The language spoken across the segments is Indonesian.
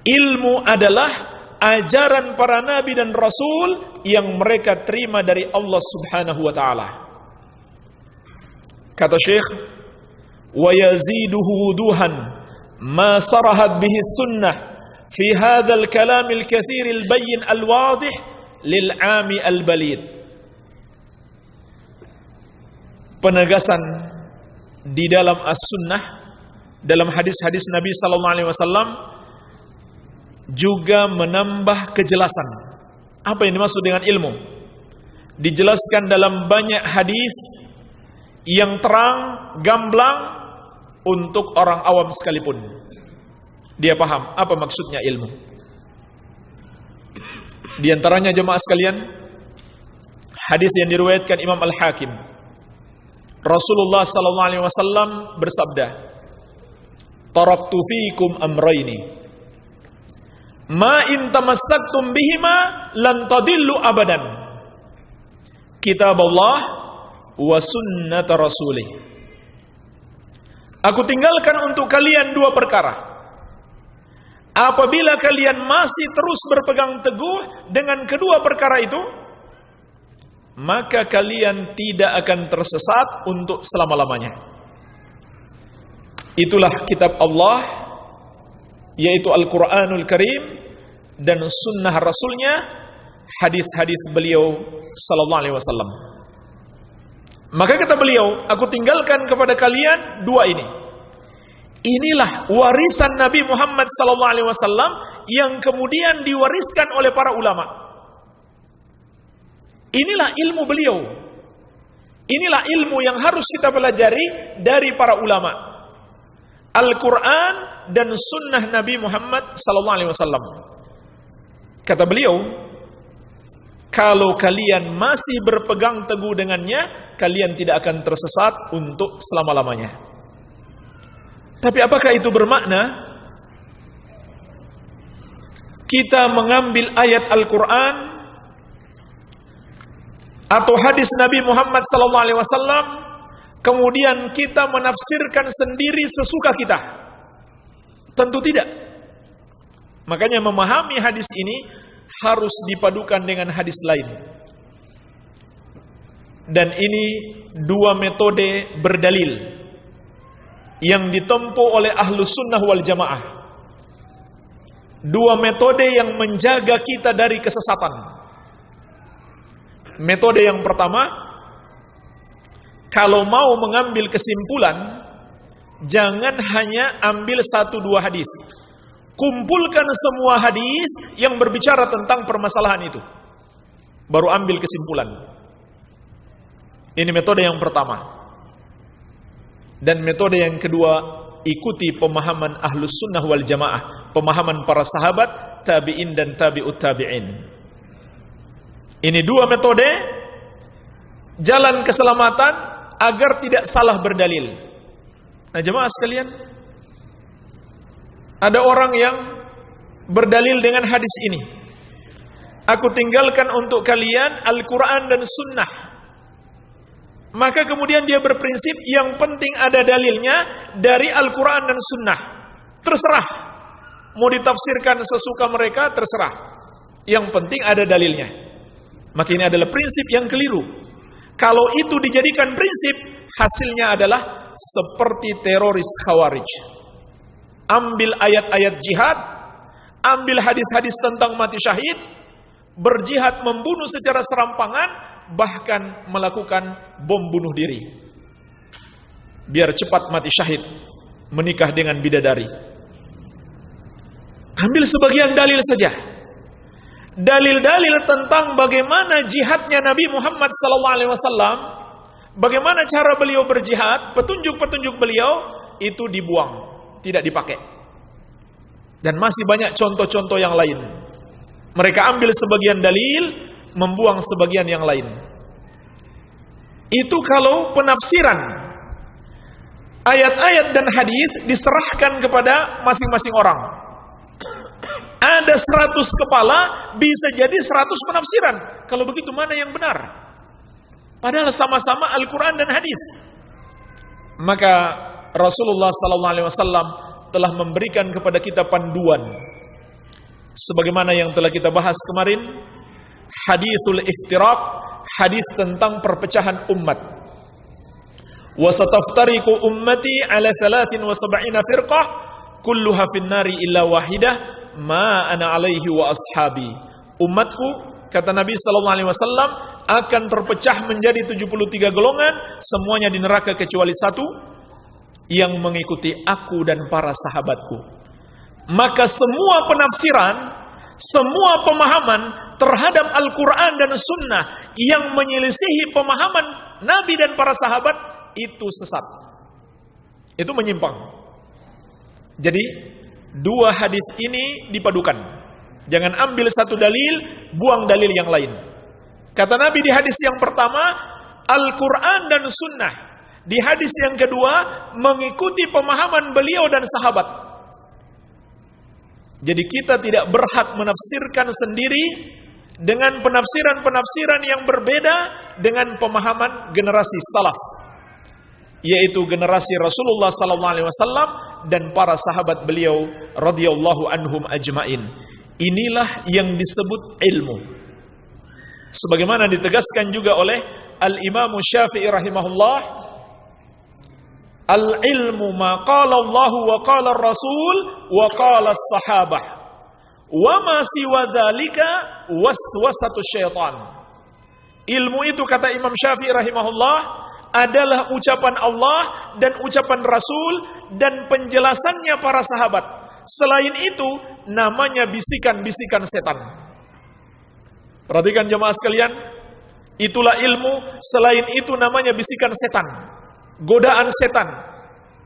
Ilmu adalah ajaran para nabi dan rasul yang mereka terima dari Allah Subhanahu wa ta'ala. Kata Syekh, wa yaziduhu wuduhan ma sarahat bihi sunnah fi hadzal kalam al-kathir al-bayyin al-wadih lil-'ami al-balid. Penegasan di dalam as-sunnah, dalam hadis-hadis Nabi sallallahu alaihi wasallam juga menambah kejelasan. Apa yang dimaksud dengan ilmu? Dijelaskan dalam banyak hadis yang terang, gamblang untuk orang awam sekalipun. Dia paham apa maksudnya ilmu. Di antaranya jemaah sekalian, hadis yang diriwayatkan Imam Al-Hakim. Rasulullah sallallahu alaihi wasallam bersabda, "Taraktu fiikum amrayni ma in tamassaktum bihima lan tadillu abadan. Kitab Allah wa sunnat rasulih." Aku tinggalkan untuk kalian dua perkara. Apabila kalian masih terus berpegang teguh dengan kedua perkara itu, maka kalian tidak akan tersesat untuk selama-lamanya. Itulah kitab Allah, yaitu Al-Quranul Karim, dan sunnah Rasulnya, hadis-hadis beliau sallallahu alaihi wasallam. Maka kata beliau, aku tinggalkan kepada kalian dua ini. Inilah warisan Nabi Muhammad sallallahu alaihi wasallam yang kemudian diwariskan oleh para ulama. Inilah ilmu beliau. Inilah ilmu yang harus kita pelajari dari para ulama. Al-Quran dan sunnah Nabi Muhammad sallallahu alaihi wasallam. Kata beliau, kalau kalian masih berpegang teguh dengannya, kalian tidak akan tersesat untuk selama-lamanya. Tapi apakah itu bermakna kita mengambil ayat Al-Quran atau hadis Nabi Muhammad SAW, kemudian kita menafsirkan sendiri sesuka kita? Tentu tidak. Makanya memahami hadis ini harus dipadukan dengan hadis lain. Dan ini dua metode berdalil yang ditempuh oleh Ahlus Sunnah wal Jamaah. Dua metode yang menjaga kita dari kesesatan. Metode yang pertama, kalau mau mengambil kesimpulan, jangan hanya ambil satu dua hadis. Kumpulkan semua hadis yang berbicara tentang permasalahan itu, baru ambil kesimpulan. Ini metode yang pertama. Dan metode yang kedua, ikuti pemahaman Ahlus Sunnah wal Jamaah, pemahaman para sahabat, tabi'in dan tabi'ut tabi'in. Ini dua metode jalan keselamatan agar tidak salah berdalil. Nah jemaah sekalian, ada orang yang berdalil dengan hadis ini. Aku tinggalkan untuk kalian Al-Quran dan Sunnah. Maka kemudian dia berprinsip yang penting ada dalilnya dari Al-Quran dan Sunnah. Terserah, mau ditafsirkan sesuka mereka, terserah. Yang penting ada dalilnya. Maka ini adalah prinsip yang keliru. Kalau itu dijadikan prinsip, hasilnya adalah seperti teroris Khawarij. Ambil ayat-ayat jihad, ambil hadis-hadis tentang mati syahid, berjihad membunuh secara serampangan, bahkan melakukan bom bunuh diri. Biar cepat mati syahid, menikah dengan bidadari. Ambil sebagian dalil saja. Dalil-dalil tentang bagaimana jihadnya Nabi Muhammad SAW, bagaimana cara beliau berjihad, petunjuk-petunjuk beliau, itu dibuang, tidak dipakai. Dan masih banyak contoh-contoh yang lain. Mereka ambil sebagian dalil, membuang sebagian yang lain. Itu kalau penafsiran ayat-ayat dan hadis diserahkan kepada masing-masing orang. Ada 100 kepala, bisa jadi 100 penafsiran. Kalau begitu mana yang benar? Padahal sama-sama Al-Quran dan hadis. Maka Rasulullah SAW telah memberikan kepada kita panduan Sebagaimana yang telah kita bahas kemarin, hadithul iftiraq, hadis tentang perpecahan umat. Wa sataftariqu ummati ala 73 firqah kulluha finnari illa wahidah ma ana alaihi wa ashabi. Umatku, kata Nabi sallallahu alaihi wasallam, akan terpecah menjadi 73 golongan, semuanya di neraka kecuali satu, yang mengikuti aku dan para sahabatku. Maka semua penafsiran, semua pemahaman terhadap Al-Quran dan Sunnah yang menyelisihi pemahaman Nabi dan para sahabat, itu sesat, itu menyimpang. Jadi dua hadis ini dipadukan. Jangan ambil satu dalil, buang dalil yang lain. Kata Nabi di hadis yang pertama, Al-Quran dan Sunnah. Di hadis yang kedua, mengikuti pemahaman beliau dan sahabat. Jadi kita tidak berhak menafsirkan sendiri dengan penafsiran-penafsiran yang berbeda dengan pemahaman generasi salaf, yaitu generasi Rasulullah sallallahu alaihi wasallam dan para sahabat beliau radhiyallahu anhum ajmain. Inilah yang disebut ilmu. Sebagaimana ditegaskan juga oleh Al-Imam Syafi'i rahimahullah, al-ilmu ma qala Allah wa qala Rasul wa qala as-sahabah wa ma siwa dzalika waswasatu syaitan. Ilmu itu, kata Imam Syafi'i rahimahullah, adalah ucapan Allah dan ucapan Rasul dan penjelasannya para sahabat. Selain itu namanya bisikan-bisikan setan. Perhatikan jemaah sekalian, itulah ilmu. Selain itu namanya bisikan setan, godaan setan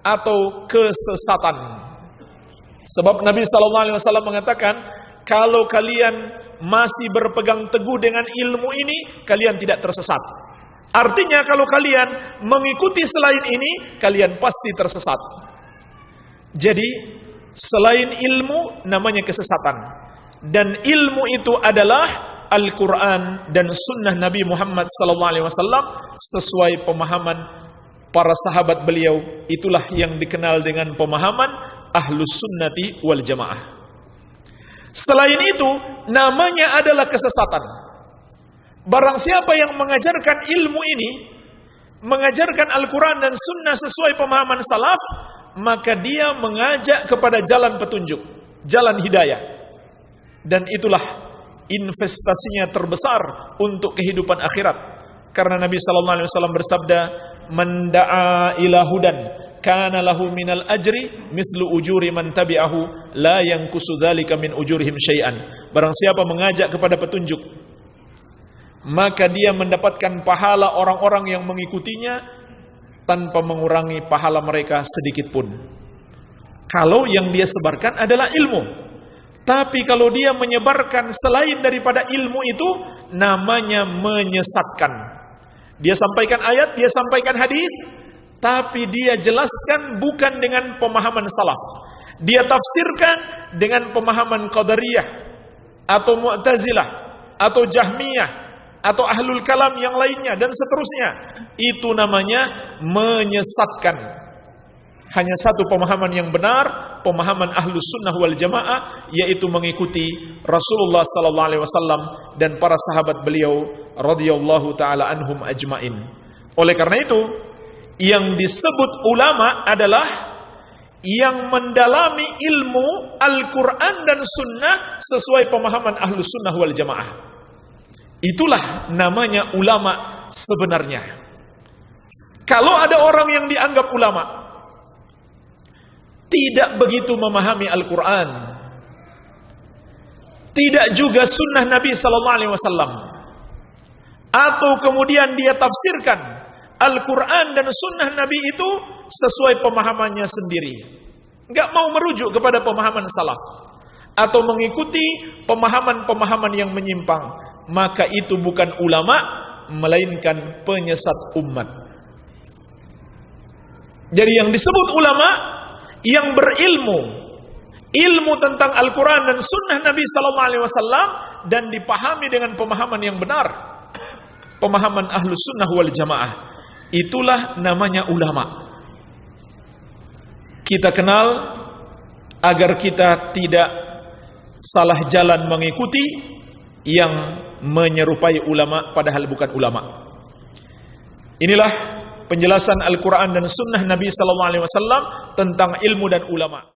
atau kesesatan. Sebab Nabi SAW mengatakan, kalau kalian masih berpegang teguh dengan ilmu ini, kalian tidak tersesat. Artinya kalau kalian mengikuti selain ini, kalian pasti tersesat. Jadi selain ilmu namanya kesesatan. Dan ilmu itu adalah Al-Quran dan Sunnah Nabi Muhammad SAW sesuai pemahaman para sahabat beliau. Itulah yang dikenal dengan pemahaman Ahlus Sunnati wal Jamaah. Selain itu namanya adalah kesesatan. Barang siapa yang mengajarkan ilmu ini, mengajarkan Al-Quran dan Sunnah sesuai pemahaman salaf, maka dia mengajak kepada jalan petunjuk, jalan hidayah. Dan itulah investasinya terbesar untuk kehidupan akhirat. Karena Nabi sallallahu alaihi wasallam bersabda, "Man da'a ila hudan kana lahu minal ajri mithlu ujuri man tabi'ahu la yanqusu dzalika min ujurihim syai'an." Barang siapa mengajak kepada petunjuk, maka dia mendapatkan pahala orang-orang yang mengikutinya tanpa mengurangi pahala mereka sedikit pun. Kalau yang dia sebarkan adalah ilmu. Tapi kalau dia menyebarkan selain daripada ilmu itu, namanya menyesatkan. Dia sampaikan ayat, dia sampaikan hadis, tapi dia jelaskan bukan dengan pemahaman salaf. Dia tafsirkan dengan pemahaman Qadariyah atau Mu'tazilah atau Jahmiyah atau Ahlul Kalam yang lainnya dan seterusnya. Itu namanya menyesatkan. Hanya satu pemahaman yang benar, pemahaman Ahlus Sunnah wal Jamaah, yaitu mengikuti Rasulullah sallallahu alaihi wasallam dan para sahabat beliau radhiyallahu taala anhum ajmain. Oleh karena itu, yang disebut ulama adalah yang mendalami ilmu Al-Quran dan Sunnah sesuai pemahaman Ahlus Sunnah wal Jamaah. Itulah namanya ulama sebenarnya. Kalau ada orang yang dianggap ulama tidak begitu memahami Al-Quran, tidak juga Sunnah Nabi Sallallahu Alaihi Wasallam, atau kemudian dia tafsirkan Al-Quran dan Sunnah Nabi itu sesuai pemahamannya sendiri, nggak mau merujuk kepada pemahaman salaf, atau mengikuti pemahaman-pemahaman yang menyimpang, maka itu bukan ulama, melainkan penyesat umat. Jadi yang disebut ulama, yang berilmu, ilmu tentang Al-Quran dan Sunnah Nabi Sallallahu Alaihi Wasallam dan dipahami dengan pemahaman yang benar, pemahaman Ahlus Sunnah wal Jamaah, itulah namanya ulama. Kita kenal agar kita tidak salah jalan mengikuti yang menyerupai ulama padahal bukan ulama. Inilah penjelasan Al-Quran dan Sunnah Nabi sallallahu alaihi wasallam tentang ilmu dan ulama.